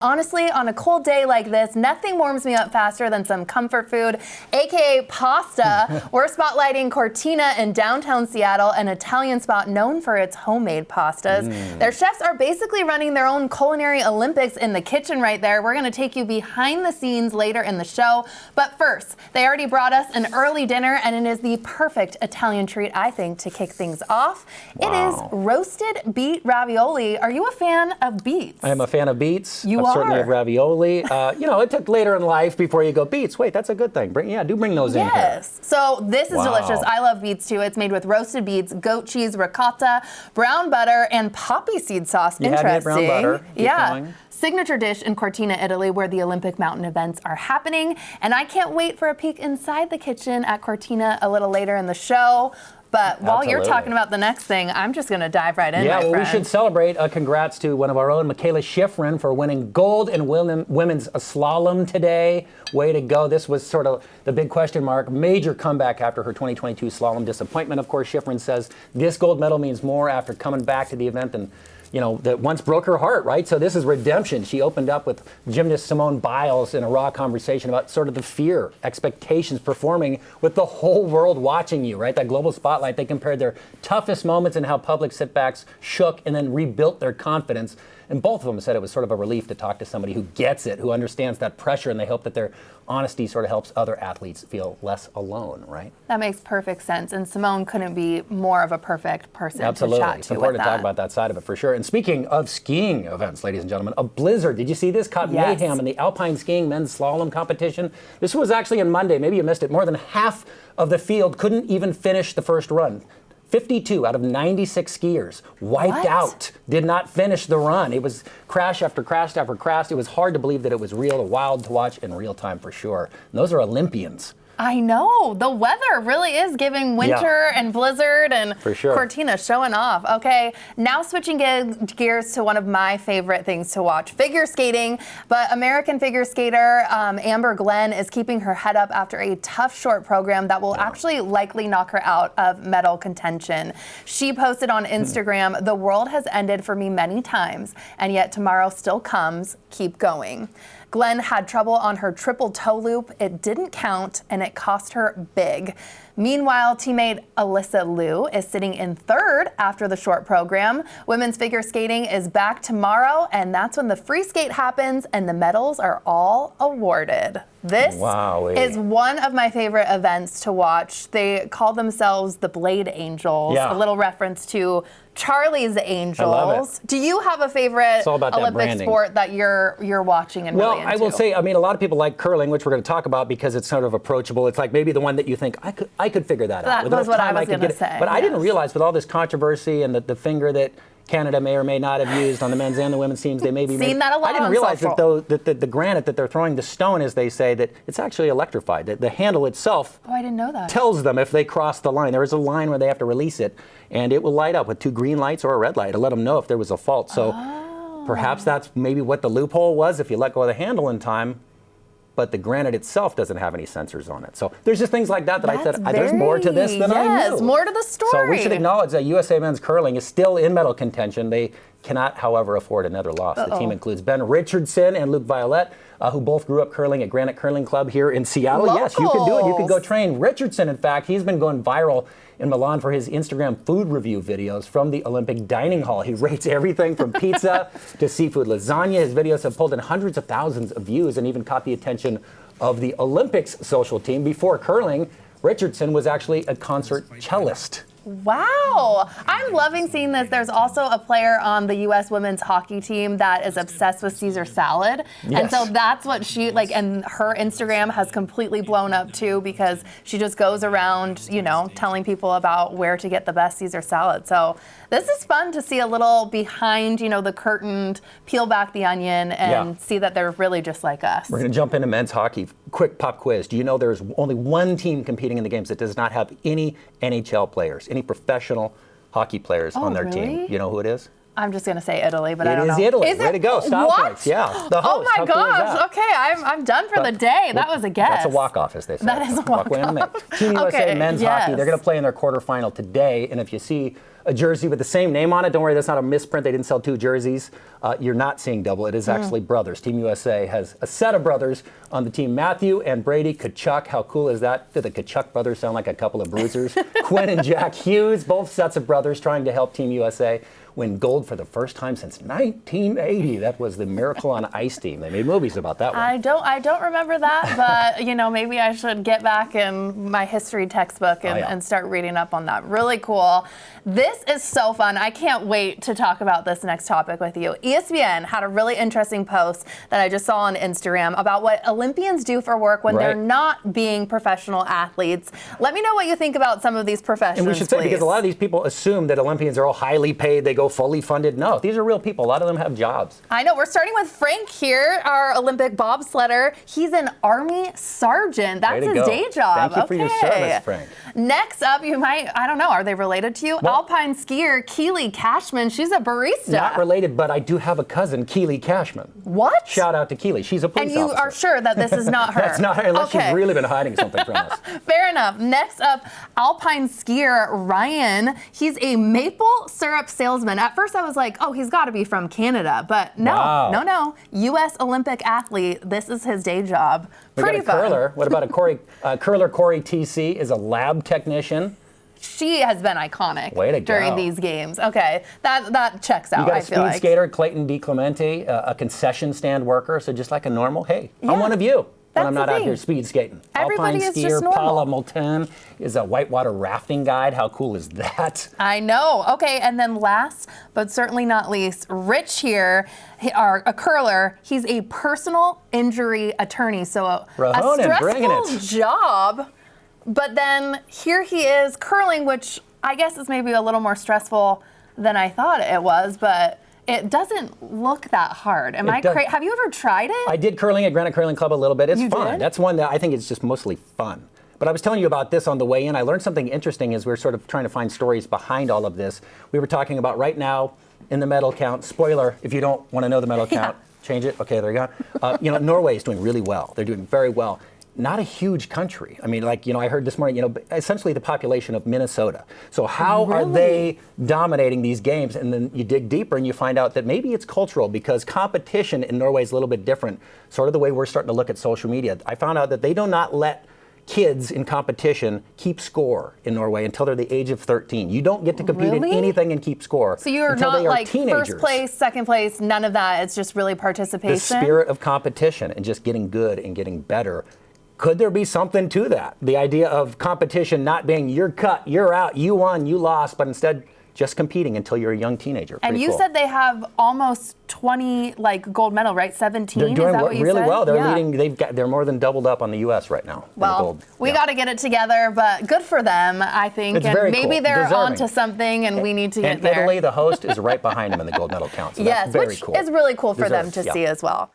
Honestly, on a cold day like this, nothing warms me up faster than some comfort food, aka pasta. We're spotlighting Cortina in downtown Seattle, an Italian spot known for its homemade pastas. Their chefs are basically running their own culinary Olympics in the kitchen right there. We're going to take you behind the scenes later in the show. But first, they already brought us an early dinner, and it is the perfect Italian treat, I think, to kick things off. Wow. It is roasted beet ravioli. Are you a fan of beets? I am a fan of beets. You are? Certainly of ravioli. It took later in life before you go, beets, wait, that's a good thing. Do bring those in here. Yes. So this is delicious. I love beets too. It's made with roasted beets, goat cheese, ricotta, brown butter, and poppy seed sauce. You had brown butter. Keep going. Signature dish in Cortina, Italy, where the Olympic mountain events are happening. And I can't wait for a peek inside the kitchen at Cortina a little later in the show. But while you're talking about the next thing, I'm just going to dive right in, my friend. We should celebrate. Congrats to one of our own, Mikaela Shiffrin, for winning gold in women's slalom today. Way to go. This was sort of the big question mark. Major comeback after her 2022 slalom disappointment. Of course, Shiffrin says this gold medal means more after coming back to the event than that once broke her heart, right? So this is redemption. She opened up with gymnast Simone Biles in a raw conversation about sort of the fear, expectations, performing with the whole world watching you, right? That global spotlight. They compared their toughest moments and how public setbacks shook and then rebuilt their confidence. And both of them said it was sort of a relief to talk to somebody who gets it, who understands that pressure, and they hope that their honesty sort of helps other athletes feel less alone, right? That makes perfect sense. And Simone couldn't be more of a perfect person to chat to. It's important to talk about that side of it for sure. And speaking of skiing events, ladies and gentlemen, a blizzard. Did you see this? Caught mayhem in the alpine skiing men's slalom competition. This was actually on Monday. Maybe you missed it. More than half of the field couldn't even finish the first run. 52 out of 96 skiers wiped out, did not finish the run. It was crash after crash after crash. It was hard to believe that it was real, wild to watch in real time for sure. And those are Olympians. I know. The weather really is giving winter and blizzard, and Cortina showing off. Okay, now switching gears to one of my favorite things to watch, figure skating. But American figure skater Amber Glenn is keeping her head up after a tough short program that will actually likely knock her out of medal contention. She posted on Instagram, "The world has ended for me many times, and yet tomorrow still comes. Keep going." Glenn had trouble on her triple toe loop. It didn't count, and it cost her big. Meanwhile, teammate Alyssa Liu is sitting in third after the short program. Women's figure skating is back tomorrow, and that's when the free skate happens and the medals are all awarded. This is one of my favorite events to watch. They call themselves the Blade Angels, a little reference to Charlie's Angels. I love it. Do you have a favorite Olympic sport that you're watching and really into? Well, I will say, a lot of people like curling, which we're going to talk about because it's sort of approachable. It's like maybe the one that you think, I could figure that out. That was what I was going to say. But I didn't realize with all this controversy and the finger that Canada may or may not have used on the men's and the women's teams, they may be seen that a lot. I didn't realize that the granite that they're throwing, the stone, as they say, that it's actually electrified. That the handle itself I didn't know that. Tells them if they cross the line. There is a line where they have to release it, and it will light up with 2 green lights or a red light to let them know if there was a fault. So perhaps that's maybe what the loophole was if you let go of the handle in time. But the granite itself doesn't have any sensors on it. So there's just things like that I said, there's more to this than I knew. Yes, more to the story. So we should acknowledge that USA men's curling is still in medal contention. They cannot, however, afford another loss. The team includes Ben Richardson and Luke Violette, who both grew up curling at Granite Curling Club here in Seattle. Locals. Yes, you can do it. You can go train. Richardson, in fact, he's been going viral in Milan for his Instagram food review videos from the Olympic dining hall. He rates everything from pizza to seafood lasagna. His videos have pulled in hundreds of thousands of views and even caught the attention of the Olympics social team. Before curling, Richardson was actually a concert cellist. Wow. I'm loving seeing this. There's also a player on the U.S. women's hockey team that is obsessed with Caesar salad. Yes. And so that's what she, and her Instagram has completely blown up too because she just goes around, telling people about where to get the best Caesar salad. So this is fun to see a little behind, the curtain, peel back the onion and see that they're really just like us. We're going to jump into men's hockey. Quick pop quiz. Do you know there's only one team competing in the games that does not have any NHL players, any professional hockey players on their team? You know who it is? I'm just gonna say Italy, but I don't know. It is Italy. Is Way it? to go. Style What? points. Yeah. The host. Oh my gosh. Okay, I'm done for the day. That was a guess. That's a walk-off, as they say. That is a walk-off. Team USA men's hockey, they're going to play in their quarterfinal today. And if you see a jersey with the same name on it, don't worry, that's not a misprint. They didn't sell 2 jerseys. You're not seeing double. It is actually brothers. Team USA has a set of brothers on the team. Matthew and Brady Tkachuk. How cool is that? Do the Tkachuk brothers sound like a couple of bruisers? Quinn and Jack Hughes, both sets of brothers trying to help Team USA win gold for the first time since 1980. That was the Miracle on Ice team. They made movies about that one. I don't remember that, but maybe I should get back in my history textbook and start reading up on that. Really cool. This is so fun. I can't wait to talk about this next topic with you. ESPN had a really interesting post that I just saw on Instagram about what Olympians do for work when they're not being professional athletes. Let me know what you think about some of these professions, And we should say, because a lot of these people assume that Olympians are all highly paid, they go fully funded. No, these are real people. A lot of them have jobs. I know. We're starting with Frank here, our Olympic bobsledder. He's an Army sergeant. That's his day job. Thank you for your service, Frank. Next up, you might, I don't know, are they related to you? Well, alpine skier Keely Cashman. She's a barista. Not related, but I do have a cousin, Keely Cashman. What? Shout out to Keely. She's a police officer. And you are sure that this is not her? That's not her, unless she's really been hiding something from us. Fair enough. Next up, alpine skier Ryan. He's a maple syrup salesman. At first I was like, oh, he's got to be from Canada. But no, no. U.S. Olympic athlete. This is his day job. Pretty fun. Curler. What about a curler? Corey TC is a lab technician. She has been iconic Way to during go. these games. Okay, that checks out. You got I a feel speed skater, Clayton DiClemente, a concession stand worker. So just like a normal, hey, I'm one of you. When I'm not out here speed skating. Everybody Alpine is skier just normal. Paula Moulton is a whitewater rafting guide. How cool is that? I know. Okay, and then last but certainly not least, Rich here, a curler. He's a personal injury attorney. So a stressful job. But then here he is curling, which I guess is maybe a little more stressful than I thought it was, but it doesn't look that hard. Am I crazy? Have you ever tried it? I did curling at Granite Curling Club a little bit. It's fun. Did? That's one that I think is just mostly fun. But I was telling you about this on the way in. I learned something interesting as we were sort of trying to find stories behind all of this. We were talking about right now in the medal count. Spoiler, if you don't want to know the medal count, change it. Okay, there you go. Norway is doing really well. They're doing very well. Not a huge country. I mean, I heard this morning, essentially the population of Minnesota. So how are they dominating these games? And then you dig deeper and you find out that maybe it's cultural, because competition in Norway is a little bit different, sort of the way we're starting to look at social media. I found out that they do not let kids in competition keep score in Norway until they're the age of 13. You don't get to compete in anything and keep score. So you're not like teenagers. First place, second place, none of that. It's just really participation. The spirit of competition and just getting good and getting better. Could there be something to that? The idea of competition not being you're cut, you're out, you won, you lost, but instead just competing until you're a young teenager. And you said they have almost 20 gold medal, right? 17. They're doing is that what you really said? well. They're leading. They're more than doubled up on the U.S. right now. Well, we got to get it together, but good for them, I think. It's and very maybe cool. they're Deserving. onto something, and we need to get there. And Italy, the host, is right behind them in the gold medal count. So that's very cool. Which is really cool for them to see as well.